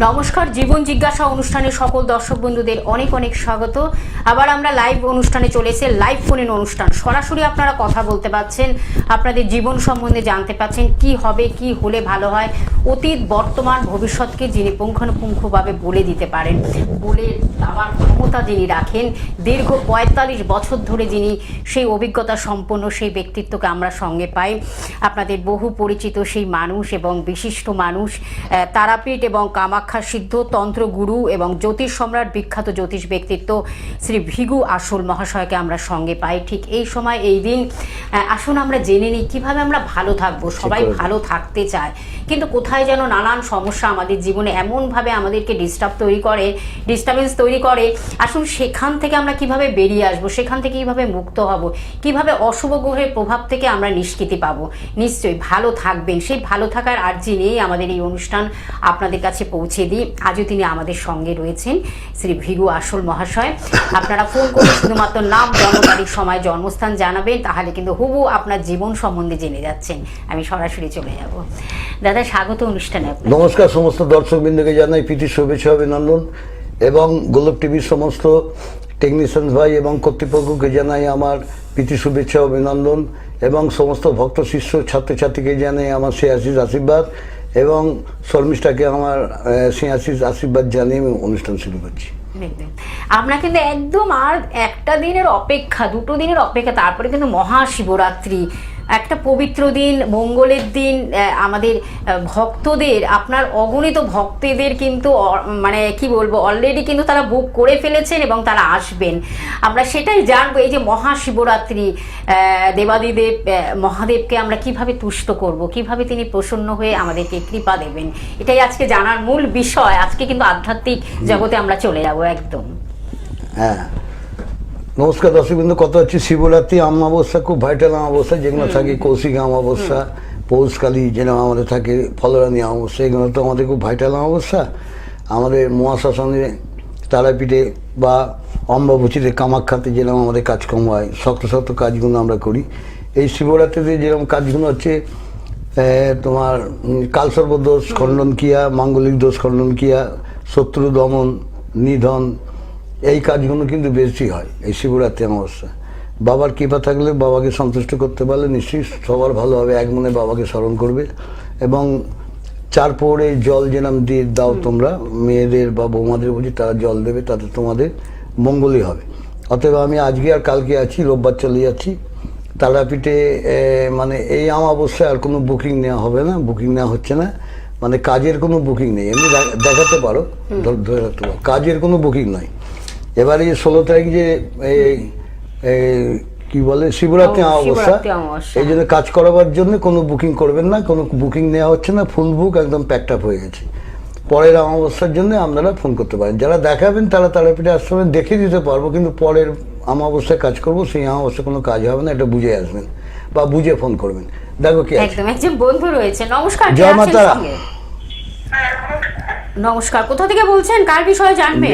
নমস্কার, জীবন জিজ্ঞাসা অনুষ্ঠানে সকল দর্শক বন্ধুদের অনেক অনেক স্বাগত। আবার আমরা লাইভ অনুষ্ঠানে চলে এসে লাইভ ফোন ইন অনুষ্ঠান, সরাসরি আপনারা কথা বলতে পারছেন, আপনাদের জীবন সম্বন্ধে জানতে পারছেন, কি হবে, কি হলে ভালো হয়, অতীত বর্তমান ভবিষ্যৎকে যিনি পুঙ্খানুপুঙ্খভাবে বলে দিতে পারেন, বলে আবার ক্ষমতা যিনি রাখেন, দীর্ঘ ৪৫ বছর ধরে যিনি সেই অভিজ্ঞতা সম্পন্ন সেই ব্যক্তিত্বকে আমরা সঙ্গে পাই। আপনাদের বহু পরিচিত সেই মানুষ এবং বিশিষ্ট মানুষ, তারাপীঠ এবং কামাখ্যা সিদ্ধ তন্ত্রগুরু এবং জ্যোতিষ সম্রাট, বিখ্যাত জ্যোতিষ ব্যক্তিত্ব শ্রী ভিগু আসল মহাশয়কে আমরা সঙ্গে পাই। ঠিক এই সময় এই দিন আসুন আমরা জেনে নিই কীভাবে আমরা ভালো থাকবো। সবাই ভালো থাকতে চায়, কিন্তু কোথায় যেন নানান সমস্যা আমাদের জীবনে এমনভাবে আমাদেরকে ডিস্টার্বেন্স তৈরি করে। আসুন সেখান থেকে আমরা কিভাবে বেরিয়ে আসবো, সেখান থেকে কীভাবে মুক্ত হব, কিভাবে অশুভ গ্রহের প্রভাব থেকে আমরা নিষ্কৃতি পাবো। নিশ্চয়ই ভালো থাকবেন, সেই ভালো থাকার আর্জি নিয়েই আমাদের এই অনুষ্ঠান আপনাদের কাছে পৌঁছে দিই। আজও তিনি আমাদের সঙ্গে রয়েছেন শ্রী ভিগু আসল মহাশয়। আপনারা ফোন করে শুধুমাত্র নাম, জন্ম তারিখ, সময়, জন্মস্থান জানাবেন, তাহলে কিন্তু হুবু আপনার জীবন সম্বন্ধে জেনে যাচ্ছেন। আমি সরাসরি চলে যাব। দাদা, স্বাগত অনুষ্ঠানে। নমস্কার, সমস্ত দর্শকবৃন্দকে জানাই প্রীতি শুভেচ্ছা অভিনন্দন, এবং গোলক টিভির সমস্ত টেকনিশিয়ান ভাই এবং কর্তৃপক্ষকে জানাই আমার প্রীতি শুভেচ্ছা অভিনন্দন, এবং সমস্ত ভক্ত শিষ্য ছাত্রছাত্রীকে জানাই আমার শ্রেয়াশিস আশীর্বাদ, এবং শর্মিষ্ঠাকে আমার শ্রেয়াশিস আশীর্বাদ জানিয়ে আমি অনুষ্ঠান শুরু করছি। আমরা কিন্তু একদম আর একটা দিনের অপেক্ষা, দুটো দিনের অপেক্ষা, তারপরে কিন্তু মহাশিবরাত্রি, একটা পবিত্র দিন, মঙ্গলের দিন। আমাদের ভক্তদের, আপনার অগণিত ভক্তদের কিন্তু মানে কি বলবো, অলরেডি কিন্তু তারা বুক করে ফেলেছেন এবং তারা আসবেন। আমরা সেটাই জানবো, এই যে মহাশিবরাত্রি, দেবাদিদেব মহাদেবকে আমরা কিভাবে তুষ্ট করব, কিভাবে তিনি প্রসন্ন হয়ে আমাদেরকে কৃপা দেবেন, এটাই আজকে জানার মূল বিষয়। আজকে কিন্তু আধ্যাত্মিক জগতে আমরা চলে যাব একদম। হ্যাঁ, নমস্কার দর্শকবৃন্দ। কথা হচ্ছে শিবরাত্রি অমাবস্যা, খুব ভাইটাল অমাবস্যা, যেগুলো থাকে কৌশিক অমাবস্যা, পৌষকালী যেরকম আমাদের থাকে ফলরানি অমাবস্যা, এগুলো তো আমাদের খুব ভাইটাল অমাবস্যা। আমাদের মহাশ্মশানে, তারাপীঠে বা অম্বাবতীতে, কামাখ্যাতে যেরকম আমাদের কাজকর্ম হয়, শক্ত শক্ত কাজগুলো আমরা করি। এই শিবরাত্রিতে যেরকম কাজগুলো হচ্ছে, তোমার কালসর্প দোষ খণ্ডন কিয়া, মাঙ্গলিক দোষ খণ্ডন কিয়া, শত্রু দমন, নিধন, এই কাজগুলো কিন্তু বেশি হয় এই শিবরাত্রি অমাবস্যা। বাবার কৃপা থাকলে, বাবাকে সন্তুষ্ট করতে পারলে নিশ্চয়ই সবার ভালো হবে। এক মনে বাবাকে স্মরণ করবে, এবং 4 প্রহরে জল যেরকম দিয়ে দাও তোমরা মেয়েদের বা বৌমাদের বলছি, তারা জল দেবে, তাতে তোমাদের মঙ্গলই হবে। অতএব আমি আজকে আর কালকে আছি, রোববার চলে যাচ্ছি তারাপীঠে। মানে এই অমাবস্যায় আর কোনো বুকিং নেওয়া হবে না, বুকিং নেওয়া হচ্ছে না, মানে কাজের কোনো বুকিং নেই। এমনি দেখাতে পারো, ধরে রাখতে পারো, কাজের কোনো বুকিং নয়। এবারে 16 তারিখ যে কি বলে শিবরাত্রি অমাবস্যা, এই জন্য কাজ করাবার জন্য কোনো বুকিং করবেন না, কোনো বুকিং নেওয়া হচ্ছে না, ফুল বুক একদম প্যাকড আপ হয়ে গেছে। পরের অমাবস্যার জন্য আপনারা ফোন করতে পারেন। যারা দেখাবেন তারা তারাপীঠে আশ্রমে দেখে দিতে পারবো, কিন্তু পরের অমাবস্যায় কাজ করবো, সেই অমাবস্যায় কোনো কাজ হবে না, এটা বুঝে আসবেন বা বুঝে ফোন করবেন। দেখো কি একদম একজন বন্ধু রয়েছে। নমস্কার, জয় মাতা। নমস্কার, কোথা থেকে বলছেন, কার বিষয়ে জানবেন?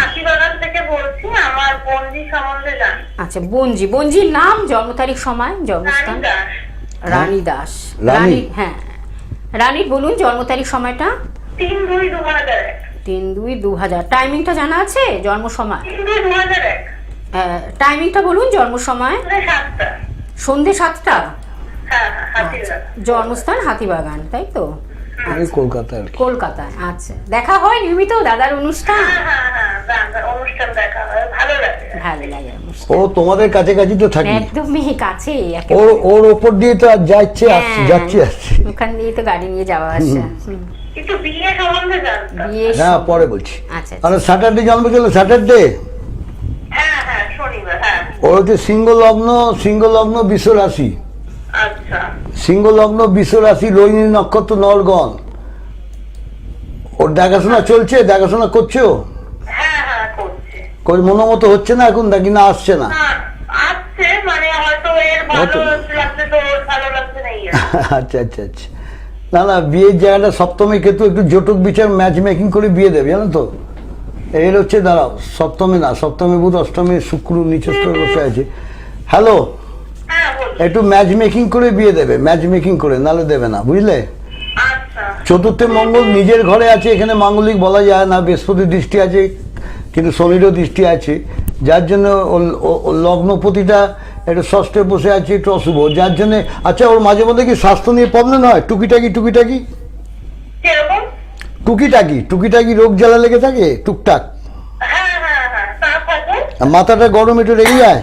হাতিবাগান থেকে বলছি, আমার বঞ্জি সম্বন্ধে জানি। আচ্ছা, বঞ্জির নাম, জন্ম তারিখ, সময়, জন্মস্থান? রানী দাস। রানী, হ্যাঁ রানী, বলুন জন্ম তারিখ, সময়টা? 3/2/2001। 3/2/2000। টাইমিংটা জানা আছে? জন্ম সময় 3/2/2001। টাইমিংটা বলুন, জন্ম সময়? সন্ধ্যে 7টা। হ্যাঁ, হাতিবাগান। জন্মস্থান হাতিবাগান, তাই তো? কলকাতায়। আচ্ছা, দেখা হয় নিয়মিত দাদার অনুষ্ঠান? অনুষ্ঠান দেখা হয়, ভালো লাগে। ও তোমাদের কাছাকাছি তো থাকে, একদমই কাছে। ওর ওপর দিয়ে তো আর যাচ্ছে আসছে, ওখান দিয়ে তো গাড়ি নিয়ে যাওয়া আসা। কিন্তু বিয়ে সম্বন্ধে জানতাম। হ্যাঁ, পরে বলছি। আচ্ছা, মানে স্যাটারডে জন্ম ছিল, স্যাটারডে। হ্যাঁ, শনিবার। হ্যাঁ, ওর হচ্ছে সিংহ লগ্ন বিশ্ব রাশি। আচ্ছা, সিংহ লগ্ন বিশ্ব রাশি, রোহিণী নক্ষত্র, নরগণ। ওর দেখাশোনা চলছে, দেখাশোনা করছো? হ্যাঁ, করছে। কই মনোমতো হচ্ছে না এখন, নাকি না আসছে না? আসছে, মানে হয়তো এর ভালো লাগছে তো ভালো লাগছে না। আচ্ছা। না, বিয়ের জায়গাটা সপ্তমী কেতু, একটু জটক বিচার ম্যাচ মেকিং করে বিয়ে দেবে, জানো তো। এর হচ্ছে দাঁড়াও, সপ্তমী না, সপ্তমী বুধ, অষ্টমী শুক্র নিচস্থ বসে আছে। হ্যালো, একটু ম্যাচ মেকিং করে বিয়ে দেবে, ম্যাচ মেকিং করে, নালে দেবে না, বুঝলে? চতুর্থে মঙ্গল নিজের ঘরে আছে, এখানে মাঙ্গলিক বলা যায় না, বৃহস্পতির দৃষ্টি আছে কিন্তু শনিরও দৃষ্টি আছে, যার জন্য ওর লগ্নপতিটা একটু ষষ্ঠে বসে আছে, একটু অশুভ, যার জন্য। আচ্ছা, ওর মাঝে মধ্যে কি স্বাস্থ্য নিয়ে প্রবলেম হয়? টুকিটাকি কিরকম? টুকিটাকি রোগ জ্বালা লেগে থাকে টুকটাক? হ্যাঁ হ্যাঁ হ্যাঁ, তা থাকে। আর মাথাটা গরম একটু রেগে যায়?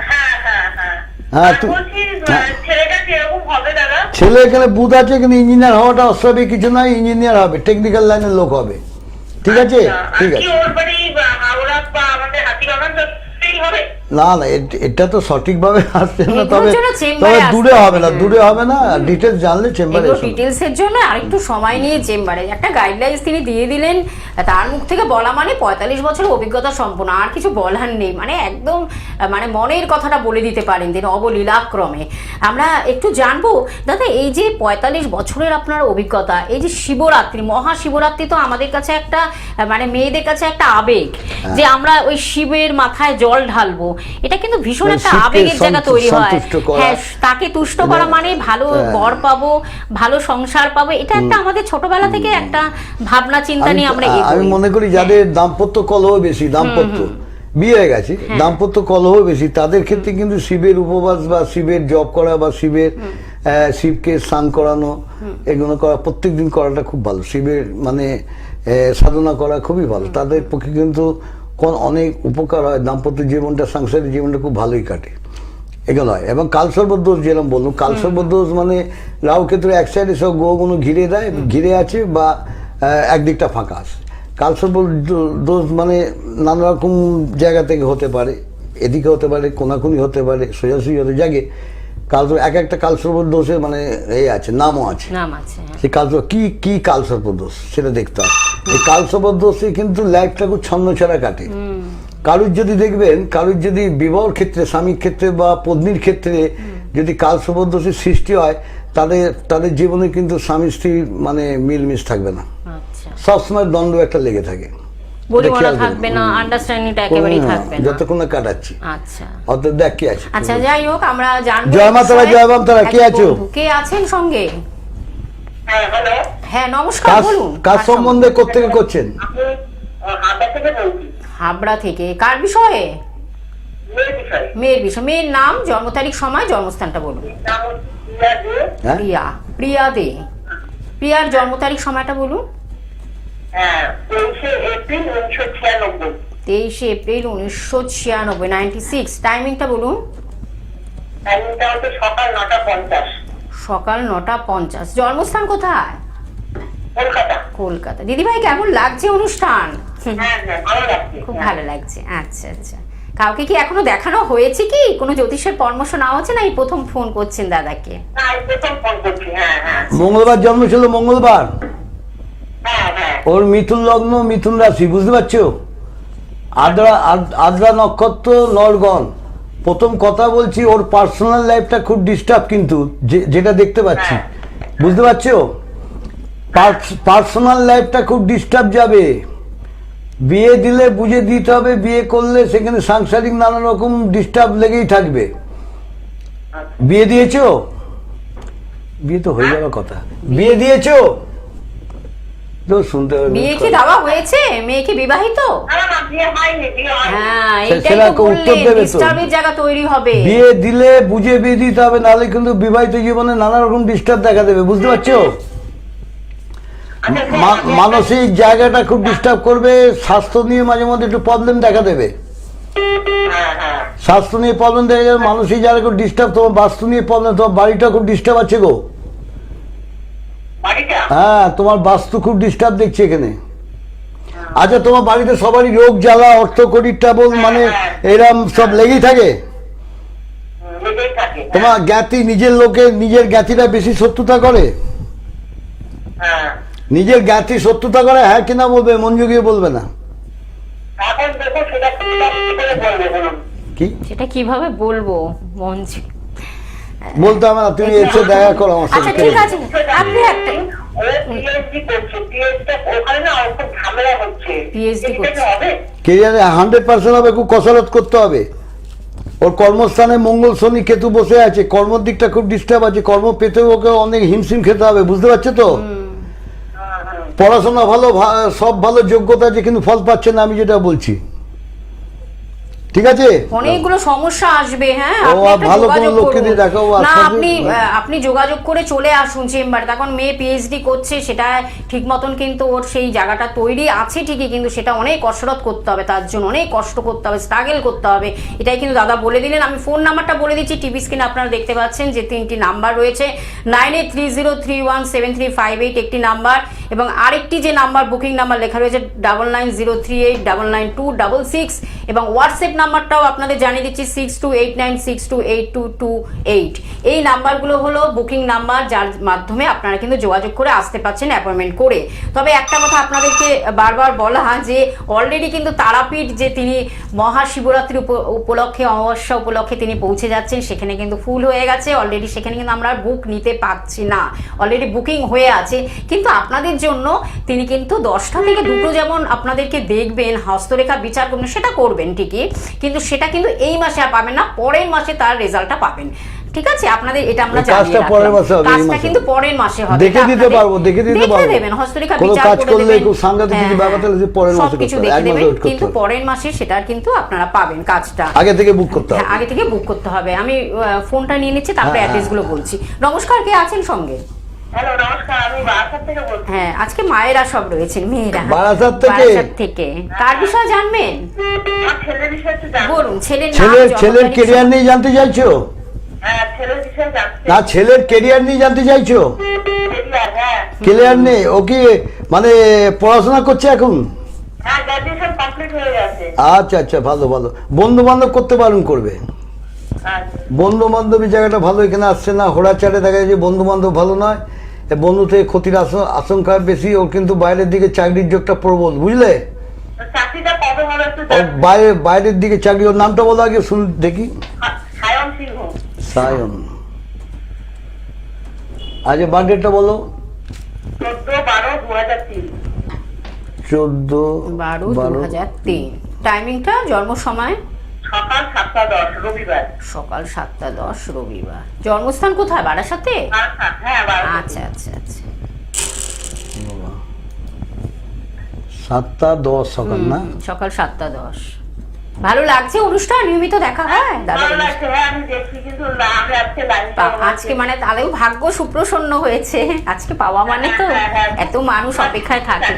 হ্যাঁ হ্যাঁ হ্যাঁ। হ্যাঁ, আর বলছি, ছেলেটা কিরকম হবে দাদা? ছেলে এখানে বুধ আছে, কিন্তু ইঞ্জিনিয়ার হওয়াটা অস্বাভাবিক কিছু নয়, ইঞ্জিনিয়ার হবে, টেকনিক্যাল লাইনের লোক হবে। ঠিক আছে, ঠিক আছে। কি ওর বাড়ি হাওড়া বা আমাদের হাতিবাগান হবে? না না, এটা তো সঠিকভাবে আসছে না, এগুলোর তবে জন্য চেম্বারে তবে আসতে দূরে হবে না, ডিটেলস জানলে চেম্বারে এগুলো এসো। ডিটেলসের জন্য আরেকটু সময় নিয়ে চেম্বারে একটা গাইডলাইন্স তিনি দিয়ে দিলেন, তার মুখ থেকে বলা মানে 45 বছরের অভিজ্ঞতা সম্পন্ন, আর কিছু বলার নেই, মানে একদম মানে মনের কথাটা বলে দিতে পারেন তিনি অবলীলাক্রমে। আমরা একটু জানবো দাদা, এই যে 45 বছরের আপনার অভিজ্ঞতা, এই যে শিবরাত্রি, মহাশিবরাত্রি তো আমাদের কাছে একটা মানে মেয়েদের কাছে একটা আবেগ, যে আমরা ওই শিবের মাথায় জল ঢালবো, এটা কিন্তু ভীষণ একটা আবেগের জায়গা তৈরি হয়। হ্যাঁ, তাকে তুষ্ট করা মানে ভালো বর পাবো, ভালো সংসার পাবো, এটা একটা আমাদের ছোটবেলা থেকে একটা ভাবনা চিন্তা নিয়ে আমরা আমি মনে করি যাদের দাম্পত্য কলহ বেশি, বিয়ে হয়ে গেছে, দাম্পত্য কলহ বেশি, তাদের ক্ষেত্রে কিন্তু শিবের উপবাস বা শিবের জপ করা বা শিবকে স্নান করানো, এগুলো করা প্রত্যেকদিন করাটা খুব ভালো। শিবের মানে সাধনা করা খুবই ভালো, তাদের পক্ষে কিন্তু অনেক উপকার হয়, দাম্পত্য জীবনটা, সাংসারিক জীবনটা খুব ভালোই কাটে, এগুলো হয়। এবং কালসর্প দোষ যেরকম বললাম, কালসর্প দোষ মানে রাহু ক্ষেত্রে এক সাইডে সব গ্রহগুলো ঘিরে আছে বা একদিকটা ফাঁকা আছে। কালসর্প দোষ মানে নানা রকম জায়গা থেকে হতে পারে, এদিকে হতে পারে, কোনাকুনি হতে পারে, সোজাসুজি হতে জাগে। এক একটা কালসর্প দোষে মানে আছে, নামও আছে। সেই কালসর্প কি কালসর্প দোষ সেটা দেখতে হয়। এই কালসর্প দোষে কিন্তু লাইফটা খুব ছন্ন ছাড়া কাটে। কারুর যদি দেখবেন, কারুর যদি বিবাহের ক্ষেত্রে, স্বামীর ক্ষেত্রে বা পত্নীর ক্ষেত্রে যদি কালসর্প দোষের সৃষ্টি হয়, তাদের জীবনে কিন্তু স্বামী স্ত্রীর মানে মিলমিশ থাকবে না, সবসময় দ্বন্দ্ব একটা লেগে থাকে, যতক্ষণ না কাটাচ্ছি। অর্থাৎ দেখ কি আছে। আচ্ছা, যাই হোক, আমরা জানবো। জয় মা তারা, জয় বাম তারা। কে আছো? কে আছেন সঙ্গে? হ্যালো, হ্যাঁ নমস্কার, বলুন। কার সম্বন্ধে কোত্থেকে করছেন? হাবড়া থেকে। কার বিষয়ে? মেয়ের বিষয়। মেয়ের নাম, জন্ম তারিখ, সময়, জন্মস্থানটা বলুন। প্রিয়া দে। প্রিয়ার জন্ম তারিখ, সময়টা বলুন। 23 এপ্রিল 1996, 96। টাইমিংটা বলুন। সকাল 9:50। জন্মস্থান কোথায়? কলকাতা। দিদিভাই, কেমন লাগছে অনুষ্ঠান? খুব ভালো লাগছে। আচ্ছা আচ্ছা, কাউকে কি এখনো দেখানো হয়েছে কি? কোনো জ্যোতিষের পরামর্শ নেওয়া হচ্ছে না? এই প্রথম ফোন করছেন দাদাকে? মঙ্গলবার জন্ম ছিল, মঙ্গলবার। ওর মিথুন লগ্ন, মিথুন রাশি, বুঝতে পারছো? আদ্রা নক্ষত্র, নরগণ। প্রথম কথা বলছি, ওর পার্সোনাল লাইফটা খুব ডিস্টার্ব, কিন্তু যেটা দেখতে পাচ্ছি, বুঝতে পারছো? পার্সোনাল লাইফটা খুব ডিস্টার্ব যাবে। বিয়ে দিলে বুঝে দিতে হবে, বিয়ে করলে সেখানে সাংসারিক নানা রকম ডিস্টার্ব লেগেই থাকবে। বিয়ে দিয়েছো? বিয়ে তো হয়ে যাওয়ার কথা। বিয়ে দিয়েছো? শুনতে হবে। বিয়ে কি দেওয়া হয়েছে? মেয়ে কি বিবাহিত? হ্যাঁ, এইটাই তো বললেন, ডিস্টার্বের জায়গা তৈরি হবে। বিয়ে দিলে বুঝে বিয়ে দিতে হবে, নাহলে কিন্তু বিবাহিত জীবনে নানা রকম ডিস্টার্ব দেখা দেবে, বুঝতে পারছো? মানসিক জায়গাটা খুব ডিস্টার্ব করবে, স্বাস্থ্য নিয়ে মাঝে মধ্যে একটু প্রবলেম দেখা দেবে। স্বাস্থ্য নিয়ে প্রবলেম দেখা যাবে, মানসিক জায়গা খুব ডিস্টার্ব। তোমার বাস্তু নিয়ে প্রবলেম, তোমার বাড়িটা খুব ডিস্টার্ব আছে গো। হ্যাঁ, তোমার বাস্তু খুব ডিস্টার্ব দেখছি এখানে। আচ্ছা, তোমার বাড়িতে সবারই রোগ জ্বালা, অর্থকরীর ট্রাবল, মানে এরম সব লেগেই থাকে? তোমার জ্ঞাতি, নিজের লোকে নিজের জ্ঞাতিরা বেশি শত্রুতা করে? নিজের জ্ঞাতি শত্রুতা করে, হ্যাঁ কিনা বলবে, মন জুগিয়ে বলবে না। কি সেটা কিভাবে বলবো? মন বলতে হবে না, তুমি এসে দেখা করো আমার সাথে। ঠিক আছে, আপনি একটা পিএইচডি করছে, ক্যারিয়ারে 100% হবে, খুব কসরত করতে হবে। ওর কর্মস্থানে মঙ্গল, শনি, কেতু বসে আছে, কর্মের দিকটা খুব ডিস্টার্ব আছে, কর্ম পেতে ওকে অনেক হিমশিম খেতে হবে, বুঝতে পারছো তো? পড়াশোনা ভালো, সব ভালো, যোগ্যতা আছে, কিন্তু ফল পাচ্ছে না, আমি যেটা বলছি। ঠিক আছে, অনেকগুলো সমস্যা আসবে। হ্যাঁ, ও, আপনি একটা ভালো কোনো যোগাযোগ লোককে করুন। দিয়ে দেখাও, না, আজকে আপনি যোগাযোগ করে চলে আসুন চেম্বার। তখন মেয়ে পিএইচডি করছে, সেটা ঠিক মতন কিন্তু ওর সেই জায়গাটা তৈরি আছে ঠিকই, কিন্তু সেটা অনেক কসরত করতে হবে, তার জন্য অনেক কষ্ট করতে হবে, স্ট্রাগল করতে হবে। এটাই কিন্তু দাদা বলে দিলেন। আমি ফোন নাম্বারটা বলে দিচ্ছি, টিভি স্ক্রিনে আপনারা দেখতে পাচ্ছেন যে 3টি নাম্বার রয়েছে। 9830317358 একটি নাম্বার, এবং আরেকটি যে নাম্বার বুকিং নাম্বার লেখা রয়েছে 9903899266, এবং হোয়াটসঅ্যাপ নাম্বারটাও আপনাদের জানিয়ে দিচ্ছি 6289628228। এই নাম্বারগুলো হলো বুকিং নাম্বার, যার মাধ্যমে আপনারা কিন্তু যোগাযোগ করে আসতে পারছেন অ্যাপয়েন্টমেন্ট করে। তবে একটা কথা আপনাদেরকে বারবার বলা, যে অলরেডি কিন্তু তারাপীঠ যে তিনি মহাশিবরাত্রি উপলক্ষে, অমাবস্যা উপলক্ষে তিনি পৌঁছে যাচ্ছেন, সেখানে কিন্তু ফুল হয়ে গেছে অলরেডি। সেখানে কিন্তু আমরা বুক নিতে পারছি না, অলরেডি বুকিং হয়ে আছে। কিন্তু আপনাদের জন্য তিনি কিন্তু 10টা থেকে 2টো যেমন আপনাদেরকে দেখবেন, হস্তরেখা বিচার করবেন, সেটা করবেন ঠিকই, কিন্তু সেটা কিন্তু এই মাসে আর পাবেন না, পরের মাসে তার রেজাল্টটা পাবেন। ঠিক আছে, আপনাদের এটা আমরা জানিয়ে কাজটা পরের মাসে হবে, এই কাজটা মাসে কিন্তু পরের মাসে হবে। দেখে দিতে পারবো, দেখে দিতে পারবো। দেবেন হস্তরেখা কোনো বিচার কাজ করে করলে দেবেন, খুব সাংঘাতিক কিছু ব্যাপার থাকলে যে পরের মাসে সবকিছু করতে হবে, দেখে এক মাসে দেবেন, wait করতে কিন্তু হবে। পরের মাসে সেটা কিন্তু আপনারা পাবেন কাজটা। আগে থেকে বুক করতে হবে। হ্যাঁ, আগে থেকে বুক করতে হবে। আমি ফোনটা নিয়ে নিচ্ছি, তারপরে হ্যাঁ, অ্যাড্রেস গুলো বলছি। নমস্কার, কে আছেন সঙ্গে? হ্যালো, নমস্কার, আমি বারাসাত থেকে বলছি। হ্যাঁ, আজকে মায়েরা সব রয়েছেন, মেয়েরা। বারাসাত থেকে? বারাসাত থেকে। কার বিষয়ে জানবেন? আমার ছেলের বিষয়ে একটু জানবো। বলুন, ছেলের নাম, ছেলের জন্ম তারিখ, কেরিয়ার নিয়ে জানতে চাইছো? হ্যাঁ, ছেলের বিষয়ে জানতে। না, ছেলের কেরিয়ার নিয়ে জানতে চাইছো? কেরিয়ার, হ্যাঁ। ক্লিয়ার নেই, ও কি মানে পড়াশোনা করছে এখন? হ্যাঁ, গ্র্যাজুয়েশন কমপ্লিট হয়ে গেছে। আচ্ছা আচ্ছা, ভালো ভালো। বন্ধু বান্ধব করতে পালন করবে। আচ্ছা। বন্ধু বান্ধবী জায়গাটা ভালো, এখানে আসছে না, হোড়াচারে দেখা যায় যে বন্ধু বান্ধব ভালো নয়, এ বন্ধু থেকে ক্ষতির আশঙ্কা বেশি। ওর কিন্তু বাইরের দিকে চাকরির যোগটা প্রবল, বুঝলে? তো চাকরিটা কবে হবে একটু ওর বাইরের দিকে চাকরি। ওর নামটা বলো আগে, শুন দেখি। সায়ন সিংহ। সায়ন। আজ বার্থডেটা বলো। 14/12/2003। 12/12/2003। টাইমিংটা, জন্ম সময়? সকাল 7:10 রবিবার। সকাল 7:10 রবিবার। জন্মস্থান কোথায়? বারাসাতে? বারাসাত, হ্যাঁ, বারাসাত। আচ্ছা আচ্ছা আচ্ছা। 7:10 সকাল না? সকাল 7:10। ভালো লাগছে অনুষ্ঠান? নিয়মিত দেখা হয় দাদা? ভালো লাগছে, হ্যাঁ, আমি দেখছি, কিন্তু আমি আজকে লাইভে আজকে মানে তাহলেও ভাগ্য সুপ্রসন্ন হয়েছে আজকে পাওয়া মানে, তো এত মানুষ অপেক্ষায় থাকে।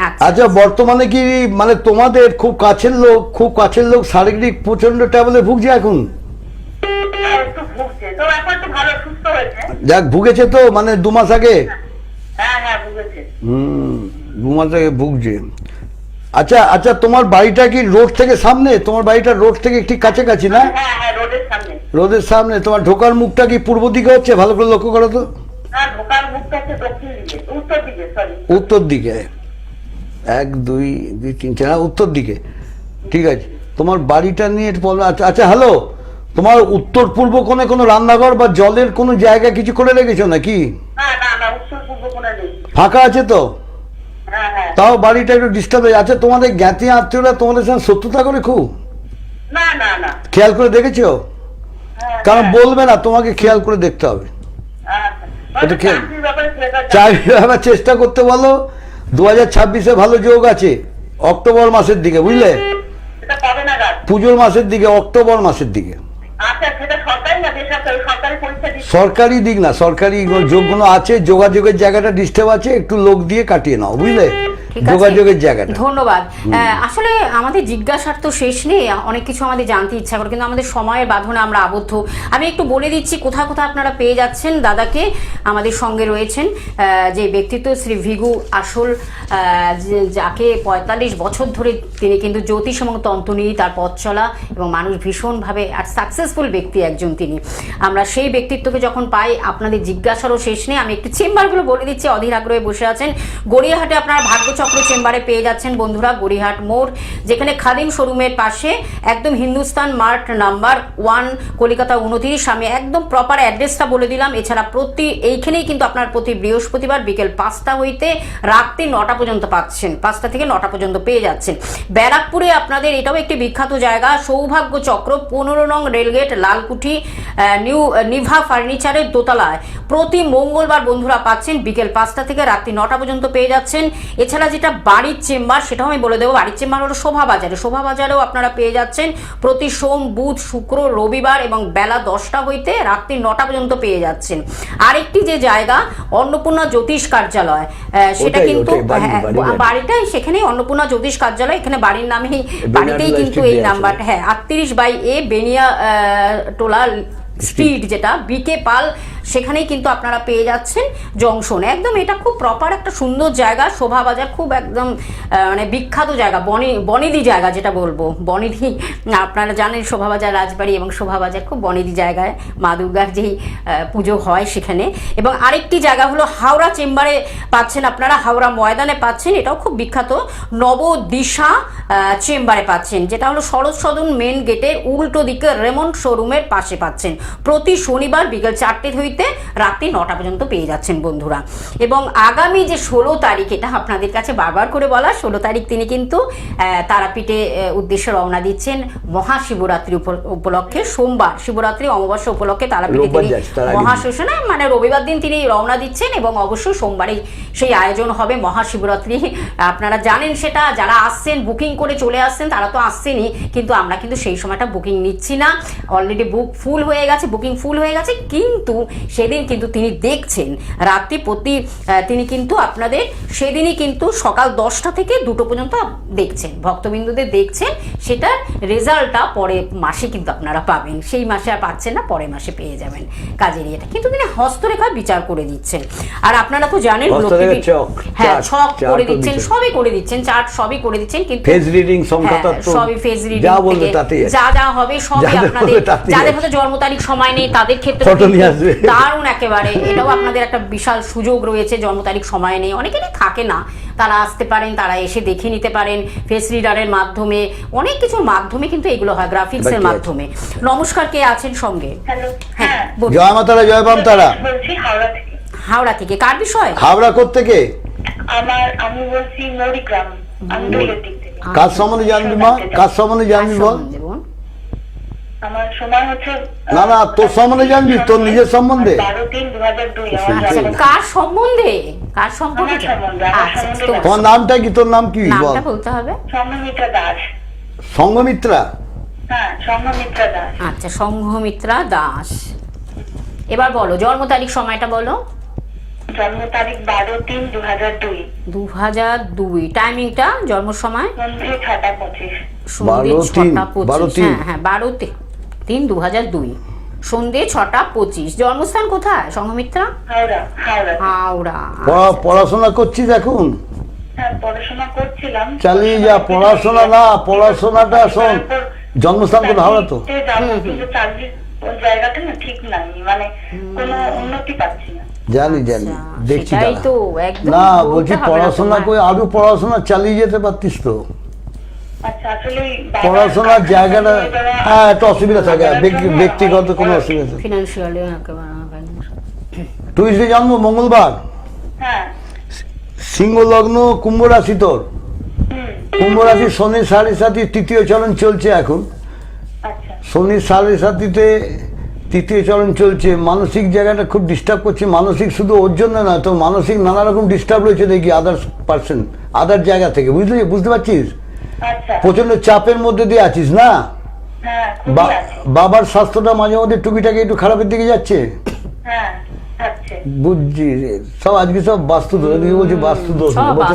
আচ্ছা, আচ্ছা, বর্তমানে কি মানে তোমাদের খুব কাছের লোক শারীরিক প্রচন্ড ট্রাবলে ভুগছে এখন? একটু ভুগছে, তো এখন একটু ভালো সুস্থ হয়েছে। যাক, ভুগেছে তো, মানে 2 মাস আগে? হ্যাঁ হ্যাঁ, ভুগেছে। 2 মাস আগে ভুগছে। আচ্ছা আচ্ছা, তোমার বাড়িটা কি রোড থেকে সামনে? তোমার বাড়িটা রোড থেকে ঠিক কাছাকাছি না? হ্যাঁ হ্যাঁ, রোডের সামনে। রোডের সামনে। তোমার ঢোকার মুখটা কি পূর্ব দিকে হচ্ছে? ভালো করে লক্ষ্য করো তো। হ্যাঁ, ঢোকার মুখটা হচ্ছে দক্ষিণ দিকে, উত্তর দিকে, সরি। উত্তর দিকে। 1 2 3 4, উত্তর দিকে। ঠিক আছে, তোমার বাড়িটা নিয়ে বলো। আচ্ছা আচ্ছা, হ্যালো, তোমার উত্তর পূর্ব কোণে কোনো রান্নাঘর বা জলের কোনো জায়গা কিছু করে রেখেছো নাকি? না না না, উত্তর পূর্ব কোণে নেই। ফাঁকা আছে তো? হ্যাঁ হ্যাঁ। তাও বাড়িটা একটু ডিস্টার্ব হয়ে আছে। তোমাদের জ্ঞাতি আত্মীয়রা তোমাদের সঙ্গে শত্রুতা করে খুব? না না না। খেয়াল করে দেখেছো? হ্যাঁ, কারণ হ্যাঁ। বলবে না, তোমাকে খেয়াল করে দেখতে হবে। আচ্ছা। এটা খেয়াল। চাকরির ব্যাপারে ছেলেটা চাকরি আবার চেষ্টা করতে বলো। 2026-এ ভালো যোগ আছে, অক্টোবর মাসের দিকে, বুঝলে? এটা কবে নাগাদ? পুজোর মাসের দিকে, অক্টোবর মাসের দিকে। আচ্ছা, সেটা সরকারি না বেসরকারি? সরকারি পরীক্ষা দিচ্ছি। সরকারি দিক না, সরকারি যোগগুলো আছে, যোগাযোগের জায়গাটা ডিস্টার্ব আছে, একটু লোক দিয়ে কাটিয়ে নাও, বুঝলে? ঠিক আছে, যোগাযোগের জায়গাটা। ধন্যবাদ। আসলে আমাদের জিজ্ঞাসার তো শেষ নেই, অনেক কিছু আমাদের জানতে ইচ্ছা করে, কিন্তু আমাদের সময়ের বাঁধনে আমরা আবদ্ধ। আমি একটু বলে দিচ্ছি কোথায় কোথায় আপনারা পেয়ে যাচ্ছেন দাদাকে। আমাদের সঙ্গে রয়েছেন যে ব্যক্তিত্ব শ্রী ভিগু আসল, যাকে 45 বছর ধরে তিনি কিন্তু জ্যোতিষ এবং তন্ত্র নিয়ে তার পথ চলা, এবং মানুষ ভীষণভাবে আর সাকসেসফুল ব্যক্তি একজন তিনি। আমরা সেই ব্যক্তিত্বকে যখন পাই, আপনাদের জিজ্ঞাসারও শেষ নেই। আমি একটু চেম্বারগুলো বলে দিচ্ছি, অধীর আগ্রহে বসে আছেন। গড়িয়াহাটে আপনারা ভাগ্য চক্র চেম্বারে পেয়ে যাচ্ছেন বন্ধুরা, গড়িহাট মোড়, যেখানে খাদিম শোরুমের পাশে একদম হিন্দুস্তান মার্ট নাম্বার 1 কলকাতা 29। আমি একদম প্রপার অ্যাড্রেসটা বলে দিলাম। এছাড়া এইখানেই কিন্তু আপনার প্রতি বৃহস্পতিবার বিকেল 5টা হইতে রাত্রি 9টা পর্যন্ত পাচ্ছেন, 5টা থেকে 9টা পর্যন্ত পেয়ে যাচ্ছেন। ব্যারাকপুরে আপনাদের এটাও একটি বিখ্যাত জায়গা, সৌভাগ্য চক্র, 15 নং রেলগেট, লালকুঠি, নিভা ফার্নিচারের দোতলায় প্রতি মঙ্গলবার বন্ধুরা পাচ্ছেন বিকেল 5টা থেকে রাত্রি 9টা পর্যন্ত পেয়ে যাচ্ছেন। এছাড়া যেটা বাড়ির চেম্বার সেটাও আমি বলে দেবো, বাড়ির চেম্বার হলো শোভাবাজারেও আপনারা পেয়ে যাচ্ছেন প্রতি সোম, বুধ, শুক্র, রবিবার এবং বেলা 10টা হইতে রাত্রি 9টা পর্যন্ত পেয়ে যাচ্ছেন। আরেকটি যে জায়গা অন্নপূর্ণা জ্যোতিষ কার্যালয়, সেটা কিন্তু বাড়িটাই সেখানেই অন্নপূর্ণা জ্যোতিষ কার্যালয়, এখানে বাড়ির নামেই, বাড়িতেই কিন্তু এই নাম্বারটা, হ্যাঁ 38/A বেনিয়া টোলা স্ট্রিট, যেটা বিকে পাল, সেখানেই কিন্তু আপনারা পেয়ে যাচ্ছেন জংশন। একদম এটা খুব প্রপার একটা সুন্দর জায়গা, শোভাবাজার খুব একদম মানে বিখ্যাত জায়গা, বনিদি জায়গা যেটা বলবো, বনিদি আপনারা জানেন শোভাবাজার রাজবাড়ি এবং শোভাবাজার খুব বনিদি জায়গায় মা দুর্গার যেই পুজো হয় সেখানে। এবং আরেকটি জায়গা হলো হাওড়া চেম্বারে পাচ্ছেন আপনারা, হাওড়া ময়দানে পাচ্ছেন, এটাও খুব বিখ্যাত, নবদিশা চেম্বারে পাচ্ছেন, যেটা হলো শরৎ সদন মেন গেটের উল্টো দিকে রেমন্ড শোরুমের পাশে পাচ্ছেন। প্রতি শনিবার বিকেল 4টে হইতে রাত্রি 9টা পর্যন্ত পেয়ে যাচ্ছেন বন্ধুরা। এবং আগামী যে 16 তারিখ, এটা আপনাদের কাছে বারবার করে বলা, 16 তারিখ তিনি কিন্তু তারাপীঠে উদ্দেশ্যে রওনা দিচ্ছেন মহাশিবরাত্রি উপলক্ষে, সোমবার শিবরাত্রি অমাবস্যা উপলক্ষে তারাপীঠে তিনি মহাশ্মশানে মানে রবিবার দিন তিনি রওনা দিচ্ছেন এবং অবশ্যই সোমবারে সেই আয়োজন হবে মহাশিবরাত্রি। আপনারা জানেন সেটা, যারা আসছেন বুকিং করে চলে আসছেন তারা তো আসছেনই, কিন্তু আমরা কিন্তু সেই সময়টা বুকিং নিচ্ছি না, অলরেডি বুকিং ফুল হয়ে গেছে। কিন্তু সেদিন কিন্তু তিনি দেখছেন রাত্রি তিনি কিন্তু আপনাদের সেদিনই কিন্তু সকাল 10টা থেকে 2টো পর্যন্ত দেখছেন, ভক্তবিন্দুদের দেখছেন, সেটার রেজাল্টটা পরে মাসে কিন্তু আপনারা পাবেন, সেই মাসে আর পাচ্ছেন না, পরের মাসে পেয়ে যাবেন কাজের এটা। কিন্তু তিনি হস্তরেখা বিচার করে দিচ্ছেন, আর আপনারা তো জানেন হ্যাঁ ছক করে দিচ্ছেন, সবই করে দিচ্ছেন, চার্ট সবই করে দিচ্ছেন, কিন্তু ফেজ রিডিং, সংখ্যাতত্ত্ব, সবই ফেজ রিডিং যা হবে সবই আপনাদের, যাদের হয়তো জন্ম তারিখ সময় নেই তাদের ক্ষেত্রে দারুণ একেবারে, এটাও আপনাদের একটা বিশাল সুযোগ রয়েছে। জন্ম তারিখ সময় নেই, অনেকেরই থাকে না, তারা আসতে পারেন, তারা এসে দেখে নিতে পারেন ফেস রিডারের মাধ্যমে, অনেক কিছুর মাধ্যমে কিন্তু এগুলো হয়, গ্রাফিক্সের মাধ্যমে। নমস্কার, কে আছেন সঙ্গে? হ্যাঁ, জয় মা তারা, জয় বাম তারা। বলছি হাওড়া থেকে। হাওড়া থেকে কার বিষয়? হাওড়া কোত্থেকে? আমি বলছি মরিগ্রাম, আমি দোলের দিক থেকে। কার সম্বন্ধে জানবি মা, কার সম্বন্ধে জানবি বল? আমার সময় হচ্ছে না তোর সম্বন্ধে জানবি, তোর নিজের সম্বন্ধে। 12/3/2002। কার সম্বন্ধে? তোমার নামটা কি, তোর নাম কি বল? নামটা বলতে হবে। সংঘমিত্রা দাস। সংঘমিত্রা? হ্যাঁ, সংঘমিত্রা দাস। আচ্ছা, সংঘমিত্রা দাস। এবার বলো জন্ম তারিখ, সময়টা বলো। জন্ম তারিখ 12/3/2002। 2002। টাইমিংটা, জন্ম সময়? সন্ধ্যে 6টা 25। সন্ধ্যে 6টা 25। হ্যাঁ 12/3/2002 সন্ধ্যে 6টা 25। জন্মস্থান কোথায় সংঘমিত্রা? হাওড়া। পড়াশোনা করছিস এখন? হ্যাঁ, পড়াশোনা করছিলাম। চালিয়ে যা, পড়াশোনা না, পড়াশোনাটা শোন। জন্মস্থান কোথায়? হাওড়া তো। কিন্তু চাকরির জায়গাটা না ঠিক নাই, মানে কোনো উন্নতি পাচ্ছি না। জানি দেখছি না, বলছি পড়াশোনা করে আরো পড়াশোনা চালিয়ে যেতে পারতিস তো। পড়াশোনার জায়গাটা হ্যাঁ একটা অসুবিধা থাকে, ব্যক্তিগত কোনো অসুবিধা, ফিনান্সিয়ালি। তুই জন্ম মঙ্গলবার, সিংহ লগ্ন, কুম্ভ রাশি তোর। কুম্ভ রাশি শনির 7.5 তৃতীয় চরণ চলছে এখন, শনির 7.5-তে তৃতীয় চরণ চলছে। মানসিক জায়গাটা খুব ডিস্টার্ব করছে, মানসিক শুধু ওর জন্য না, তো মানসিক নানা রকম ডিস্টার্ব রয়েছে দেখি আদার জায়গা থেকে, বুঝতে পারছিস? প্রচন্ড চাপের মধ্যে দিয়ে আছিস না? বাবার স্বাস্থ্যটা মাঝে মধ্যে টুকিটাকি একটু খারাপের দিকে যাচ্ছে, বুঝছি। সব আজকে সব বাস্তু দোষ, বলছে বাস্তু দোষ, বলছে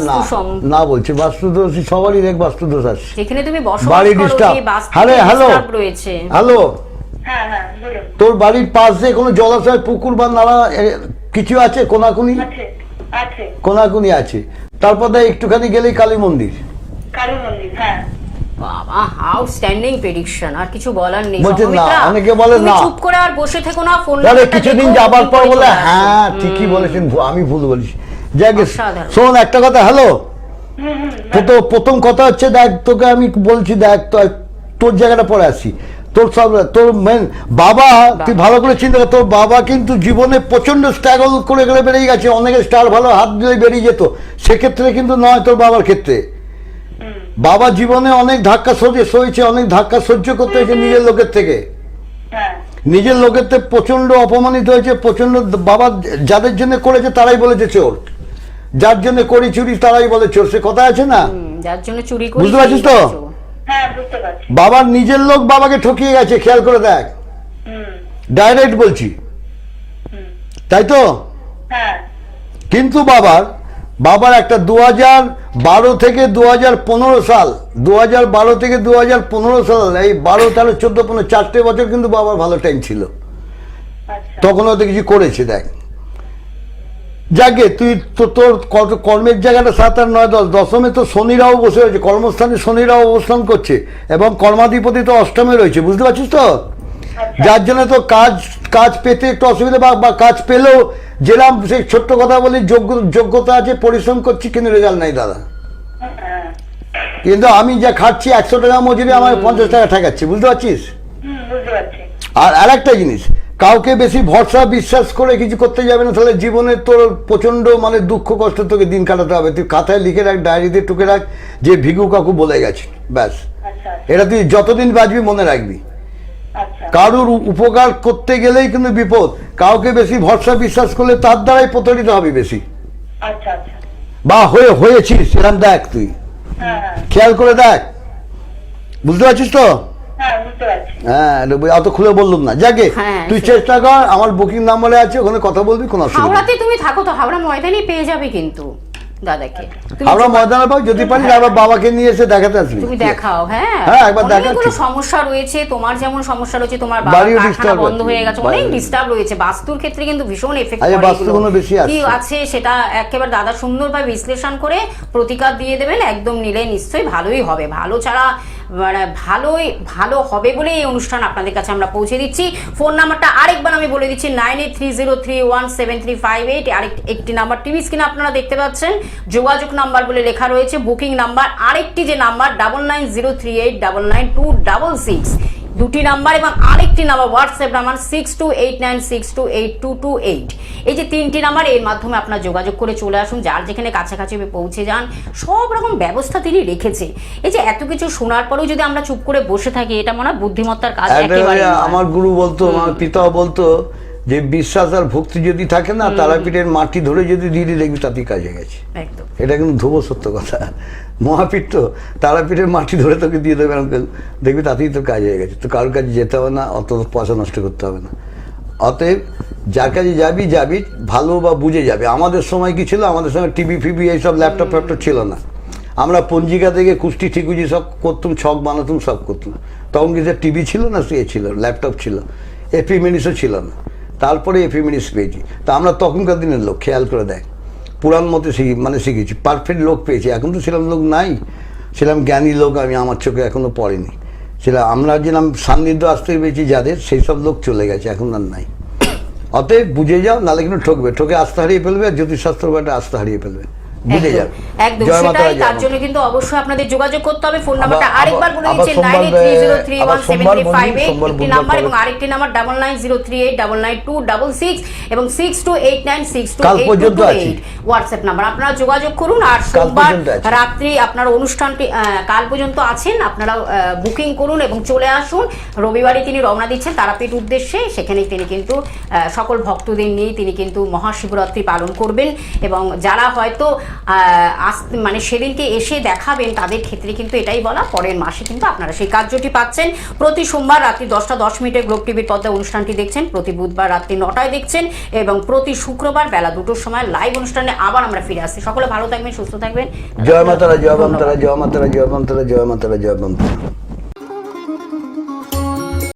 না বলছে বাস্তু দোষ, সবারই দেখ বাস্তু দোষ আছে, বাড়ি ডিস্টার্ব। হ্যালো, তোর বাড়ির পাশে কোনো জলাশয়, পুকুর বা নালা কিছু আছে? কোনাকুনি আছে। তারপর একটুখানি গেলেই কালী মন্দির। বাবা, আউটস্ট্যান্ডিং প্রেডিকশন, আর কিছু বলার নেই। বলছে না, অনেকে বলে না চুপ করে আর বসে থেকো না, ফোন কিছুদিন যাবার পর বলে হ্যাঁ ঠিকই বলেছেন, আমি ভুল বলিস। যাক শোন একটা কথা, হ্যালো প্রথম কথা হচ্ছে, দেখ তোকে আমি বলছি, দেখ তোর জায়গাটা পরে আসি, তোর সব তোর মেন বাবা, তুই ভালো করে চিন্তা কর, তোর বাবা কিন্তু জীবনে প্রচন্ড স্ট্রাগল করে করে বেরিয়ে গেছে, অনেকের স্টার ভালো হাত দিলে বেরিয়ে যেত, সেক্ষেত্রে কিন্তু নয় তোর বাবার ক্ষেত্রে। বাবা জীবনে অনেক ধাক্কা সইছে, অনেক ধাক্কা সহ্য করতে হয়েছে নিজের লোকের থেকে, নিজের লোকের থেকে প্রচন্ড অপমানিত হয়েছে, প্রচন্ড। বাবা যাদের জন্য করেছে তারাই বলেছে চোর, যার জন্য করি চুরি তারাই বলে চোর, সে কথা আছে না, যার জন্য চুরি করি, বুঝতে পারছিস তো? বাবার নিজের লোক বাবাকে ঠকিয়ে গেছে, খেয়াল করে দেখ, ডাইরেক্ট বলছি, তাই তো? কিন্তু বাবার একটা 2012 থেকে 2015 সাল, 2012 থেকে 2015 সাল, এই 12, 13, 14, 15, 4টে বছর কিন্তু বাবার ভালো টাইম ছিল, তখন হয়তো কিছু করেছে। দেখ যাকে তুই তোর কর্মের জায়গাটা 7 আর 9, 10, দশমে তো শনিরাও বসে রয়েছে, কর্মস্থানে শনিরাও অবস্থান করছে, এবং কর্মাধিপতি তো অষ্টমে রয়েছে, বুঝতে পারছিস তো? যার জন্য তো কাজ পেতে একটু অসুবিধা, বা কাজ পেলেও যেরকম সেই ছোট্ট কথা বলি, যোগ্যতা আছে, পরিশ্রম করছি, কিন্তু রেজাল্ট নাই দাদা। কিন্তু আমি যা খাচ্ছি 100 টাকা মজুরি, আমার 50 টাকা ঠেকাচ্ছি, বুঝতে পারছিস? আর আরেকটা জিনিস, কাউকে বেশি ভরসা বিশ্বাস করে কিছু করতে যাবে না, তাহলে জীবনে তোর প্রচন্ড মানে দুঃখ কষ্ট তোকে দিন কাটাতে হবে। তুই খাতায় লিখে রাখ, ডায়েরিতে টুকে রাখ, যে ভিগু কাকু বলে গেছে, ব্যাস। এটা তুই যতদিন বাঁচবি মনে রাখবি। কারুর উপকার করতে গেলেই কিন্তু বিপদ, কাউকে বেশি ভরসা বিশ্বাস করলে তার দ্বারাই প্রতারিত হবে বেশি, বা হয়েছিস এরকম। দেখ তুই খেয়াল করে দেখ, বুঝতে পারছিস তো? হ্যাঁ, অত খুলে বললাম না, যাকে তুই চেষ্টা কর, আমার বুকিং নাম্বারে আছে, ওখানে কথা বলবি, কোনো অসুবিধা নেই। হাওড়াতে তুমি থাকো তো, হাওড়া ময়দানে পেয়ে যাবে কিন্তু দাদাকে, হাওড়া ময়দানে পাও, যদি পারিস আবার বাবাকে নিয়ে এসে দেখাতে আসবি, তুমি দেখাও। হ্যাঁ, একবার দেখাচ্ছি। অনেকগুলো সমস্যা রয়েছে, তোমার যেমন সমস্যা রয়েছে, তোমার বাবার কারখানা বন্ধ হয়ে গেছে, অনেক ডিস্টার্ব রয়েছে, বাস্তুর ক্ষেত্রে কিন্তু ভীষণ এফেক্ট করে, কি আছে সেটা একেবারে দাদা সুন্দরভাবে বিশ্লেষণ করে প্রতিকার দিয়ে দেবেন, একদম নিলে নিশ্চয়ই ভালোই হবে। ভালো ছাড়া মানে ভালো হবে বলে এই অনুষ্ঠান আপনাদের কাছে আমরা পৌঁছে দিচ্ছি। ফোন নাম্বারটা আরেকবার আমি বলে দিচ্ছি, 9830317358, একটি নাম্বার টিভি স্ক্রিনে আপনারা দেখতে পাচ্ছেন, যোগাযোগ নাম্বার বলে লেখা রয়েছে, বুকিং নাম্বার আরেকটি যে নাম্বার 9903899266, দুটি নাম্বার, এবং আরেকটি নাম্বার হোয়াটসঅ্যাপ নাম্বার 6289628228। এই যে 3টি নাম্বার, এর মাধ্যমে আপনার যোগাযোগ করে চলে আসুন, যার যেখানে কাছাকাছি পৌঁছে যান, সব রকম ব্যবস্থা তিনি রেখেছে। এই যে এত কিছু শোনার পরেও যদি আমরা চুপ করে বসে থাকি, এটা মনে হয় বুদ্ধিমত্তার কাজ একেবারে। আমার গুরু বলতো, আমার পিতাও বলতো, যে বিশ্বাস আর ভক্তি যদি থাকে না, তারাপীঠের মাটি ধরে যদি দিয়ে দেখবি তাতেই কাজে গেছে। এটা কিন্তু ধ্রুব সত্য কথা। মহাপীঠ তো তারাপীঠের মাটি ধরে তোকে দিয়ে দেবে, দেখবি তাতেই তো কাজ হয়ে গেছে। তো কারোর কাছে যেতে হবে না, অত পয়সা নষ্ট করতে হবে না। অতএব যার কাছে যাবি ভালো বা বুঝে যাবে। আমাদের সময় কি ছিল, আমাদের সময় টিভি ফিবি এইসব ল্যাপটপ ফ্যাপটপ ছিল না। আমরা পঞ্জিকা থেকে কুষ্টি ঠিকুজি সব করতুম, ছক বানাতুম, সব করতুম। তখন কি টিভি ছিল না, সে ছিল, ল্যাপটপ ছিল, এপি মিনিসও ছিল না। তারপরে এপি মিনিস পেয়েছি। তা আমরা তখনকার দিনের লোক, খেয়াল করে দেখ, পুরাণ মতে শিখেছি, পারফেক্ট লোক পেয়েছি। এখন তো সেরকম লোক নাই, সেরকম জ্ঞানী লোক আমি আমার চোখে এখনো পড়েনি। সেটা আমরা যেরকম সান্নিধ্য আসতে পেয়েছি যাদের, সেই সব লোক চলে গেছে, এখন আর নাই। অতএব বুঝে যাও, নাহলে কিন্তু ঠকে আস্থা হারিয়ে ফেলবে, আর জ্যোতিষশাস্ত্র ব্যাটা আস্থা হারিয়ে ফেলবে, বুঝে যাও। একদম সেটাই, তার জন্য কিন্তু অবশ্যই আপনাদের যোগাযোগ করতে হবে। ফোন নাম্বারটা আরেকবার বলে দিচ্ছি, 9830317358 একটি নাম্বার, এবং আরেকটি নাম্বার 9903899266 এবং 6289628228 হোয়াটসঅ্যাপ নাম্বার। আপনারা যোগাযোগ করুন। আর সোমবার রাত্রি আপনার অনুষ্ঠানটি কাল পর্যন্ত আছেন, আপনারা বুকিং করুন এবং চলে আসুন। রবিবারে তিনি রওনা দিচ্ছেন তারাপীঠ উদ্দেশ্যে, সেখানে তিনি কিন্তু সকল ভক্তদের নিয়ে তিনি কিন্তু মহাশিবরাত্রি পালন করবেন। এবং যারা হয়তো মানে সেদিনকে এসে দেখাবেন, তাদের ক্ষেত্রে কিন্তু এটাই বলা, পরের মাসে কিন্তু আপনারা সেই কার্যটি পাচ্ছেন। প্রতি সোমবার রাত্রি 10টা 10 মিনিটে গ্লোব টিভির পর্দায় অনুষ্ঠানটি দেখছেন, প্রতি বুধবার রাত্রি 9টায় দেখছেন, এবং প্রতি শুক্রবার বেলা 2টোর সময় লাইভ অনুষ্ঠানে আবার আমরা ফিরে আসছি। সকলে ভালো থাকবেন, সুস্থ থাকবেন। জয় মাতারা, জয় মাতারা, জয় মাতারা, জয় মাতারা, জয় মাতারা, জয় মাতারা।